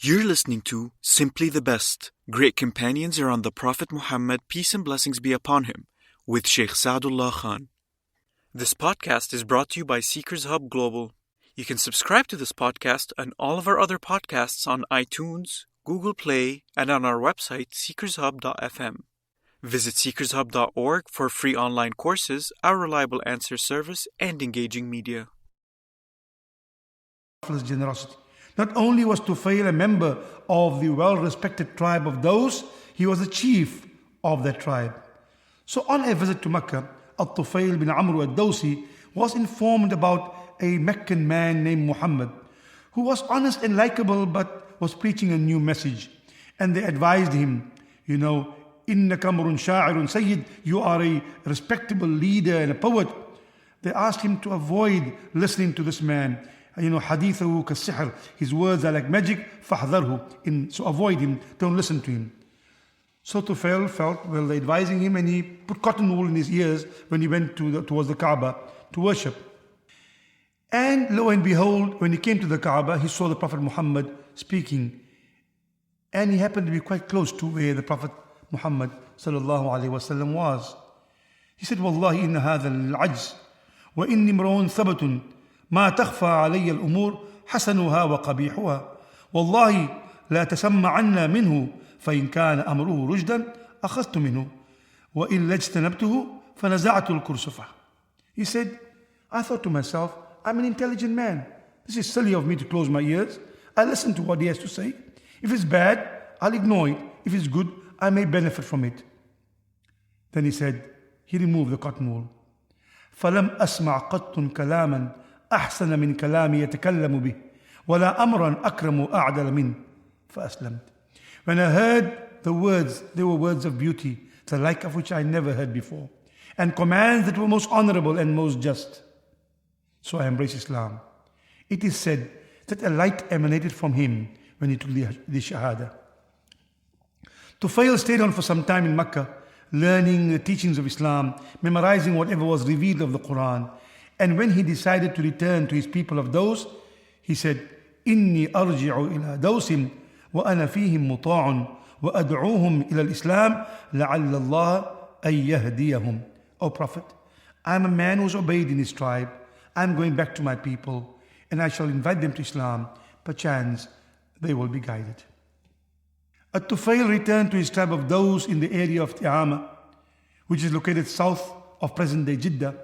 You're listening to Simply the Best. Great companions around the Prophet Muhammad, peace and blessings be upon him, with Sheikh Saadullah Khan. This podcast is brought to you by Seekers Hub Global. You can subscribe to this podcast and all of our other podcasts on iTunes, Google Play, and on our website, seekershub.fm. Visit seekershub.org for free online courses, our reliable answer service, and engaging media. Generosity. Not only was Tufayl a member of the well-respected tribe of Daws, he was the chief of that tribe. So on a visit to Makka, Tufayl ibn Amr al-Dawsi was informed about a Meccan man named Muhammad, who was honest and likable but was preaching a new message. And they advised him, إِنَّكَ أَمْرٌ شَاعِرٌ Sayyid, you are a respectable leader and a poet. They asked him to avoid listening to this man. حديثه كالسحر. His words are like magic. فاحذره. So avoid him. Don't listen to him. So Tufayl felt, well, they're advising him, and he put cotton wool in his ears when he went towards the Kaaba to worship. And lo and behold, when he came to the Kaaba, he saw the Prophet Muhammad speaking. And he happened to be quite close to where the Prophet Muhammad sallallahu alaihi wasallam was. He said, والله إن هذا العجز وإني امرؤ ثبت ما تخفى علي الأمور حسنها وقبيحها والله لا تسمعن منه فإن كان أمره رشدا أخذت منه وإن اجتنبته فنزعت الكرسفة. He said, I thought to myself, I'm an intelligent man. This is silly of me to close my ears. I listen to what he has to say. If it's bad, I'll ignore it. If it's good, I may benefit from it. Then he said, he removed the cotton wool. فلم أسمع قط كلاما أحسن من كلامي يتكلم به ولا أمرا أكرم أعدل منه فأسلمت. When I heard the words, they were words of beauty, the like of which I never heard before, and commands that were most honorable and most just. So I embraced Islam. It is said that a light emanated from him when he took the Shahada. Tufayl stayed on for some time in Makka, learning the teachings of Islam, memorizing whatever was revealed of the Quran. And when he decided to return to his people of Daws, he said, إِنِّي أَرْجِعُ إِلَى دَوْسٍ وَأَنَا فِيهِمْ مُطَاعٌ وَأَدْعُوهُمْ إِلَى الْإِسْلَامِ لَعَلَّ اللَّهَ أَن يَهْدِيَهُمْ. O Prophet, I am a man who is obeyed in his tribe. I am going back to my people, and I shall invite them to Islam. Perchance they will be guided. Tufayl returned to his tribe of Daws in the area of Ti'ama, which is located south of present-day Jeddah,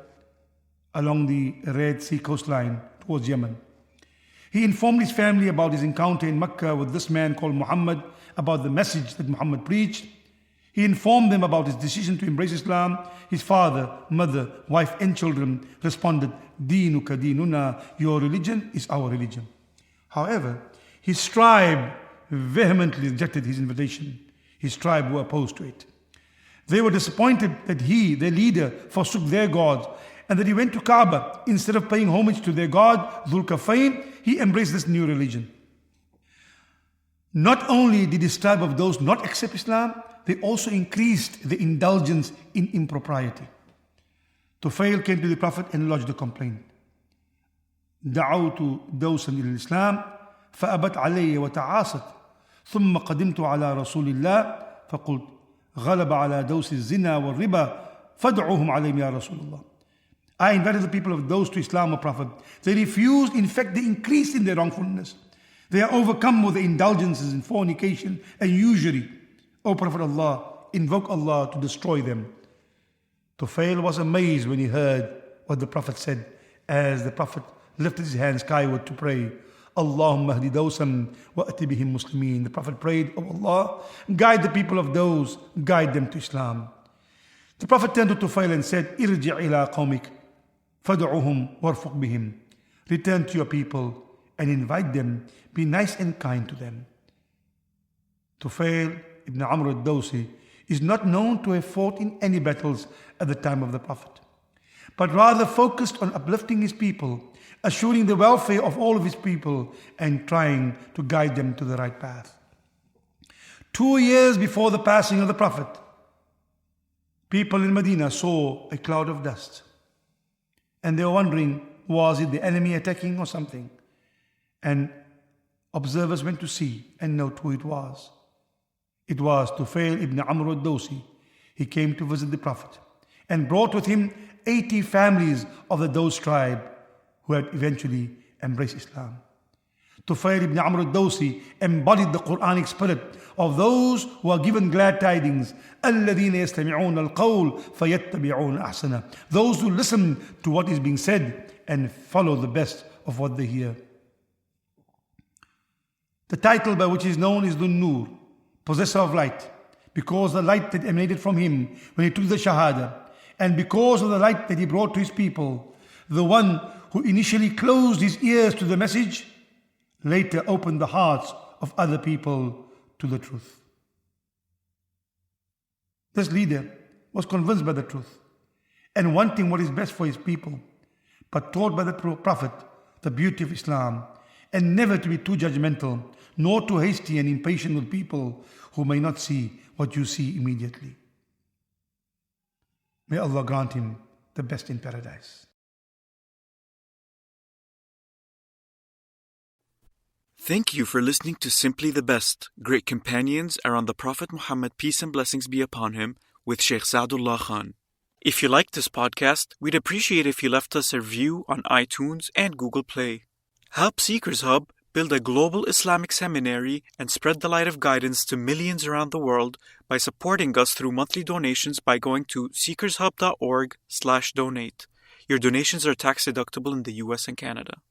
along the Red Sea coastline towards Yemen. He informed his family about his encounter in Mecca with this man called Muhammad, about the message that Muhammad preached. He informed them about his decision to embrace Islam. His father, mother, wife and children responded, Deenuka deenuna, your religion is our religion. However, his tribe vehemently rejected his invitation. His tribe were opposed to it. They were disappointed that he, their leader, forsook their gods, and that he went to Kaaba. Instead of paying homage to their god, Dhul Kafayn, he embraced this new religion. Not only did his tribe of those not accept Islam, they also increased the indulgence in impropriety. Tufayl came to the Prophet and lodged a complaint. دعوت دوسا إلى الإسلام فأبت علي وتعاصت ثم قدمت على رسول الله فقلت غلب على دوس الزنا والربا فادعوهم عليهم يا رسول الله. I invited the people of Daws to Islam, O Prophet. They refused, in fact, they increased in their wrongfulness. They are overcome with the indulgences in fornication and usury. O Prophet Allah, invoke Allah to destroy them. Tufayl was amazed when he heard what the Prophet said, as the Prophet lifted his hands skyward to pray. Allahumma hdi dawsan wa ati bihim muslimin. The Prophet prayed, O Allah, guide the people of Daws, guide them to Islam. The Prophet turned to Tufayl and said, Irji' ila qawmik, fad'uhum warfuq bihim. Return to your people and invite them, be nice and kind to them. Tufayl ibn Amr al-Dawsi is not known to have fought in any battles at the time of the Prophet, but rather focused on uplifting his people, assuring the welfare of all of his people, and trying to guide them to the right path. 2 years before the passing of the Prophet, people in Medina saw a cloud of dust, and they were wondering, was it the enemy attacking or something? And Observers went to see and note who it was. It was Tufayl ibn Amr al-Dawsi. He came to visit the Prophet and brought with him 80 families of the Daws tribe who had eventually embraced Islam. Tufayl ibn Amr al-Dawsi embodied the Quranic spirit of those who are given glad tidings. الَّذِينَ يَسْتَمِعُونَ الْقَوْلَ فَيَتَّبِعُونَ أَحْسَنَهُ. Those who listen to what is being said and follow the best of what they hear. The title by which he is known is Dhun-Nur, possessor of light, because the light that emanated from him when he took the Shahada, and because of the light that he brought to his people. The one who initially closed his ears to the message, later opened the hearts of other people to the truth. This leader was convinced by the truth and wanting what is best for his people, but taught by the Prophet the beauty of Islam, and never to be too judgmental, nor too hasty and impatient with people who may not see what you see immediately. May Allah grant him the best in paradise. Thank you for listening to Simply the Best. Great companions around the Prophet Muhammad, peace and blessings be upon him, with Sheikh Saadullah Khan. If you liked this podcast, we'd appreciate if you left us a review on iTunes and Google Play. Help Seekers Hub build a global Islamic seminary and spread the light of guidance to millions around the world by supporting us through monthly donations by going to seekershub.org/donate. Your donations are tax deductible in the US and Canada.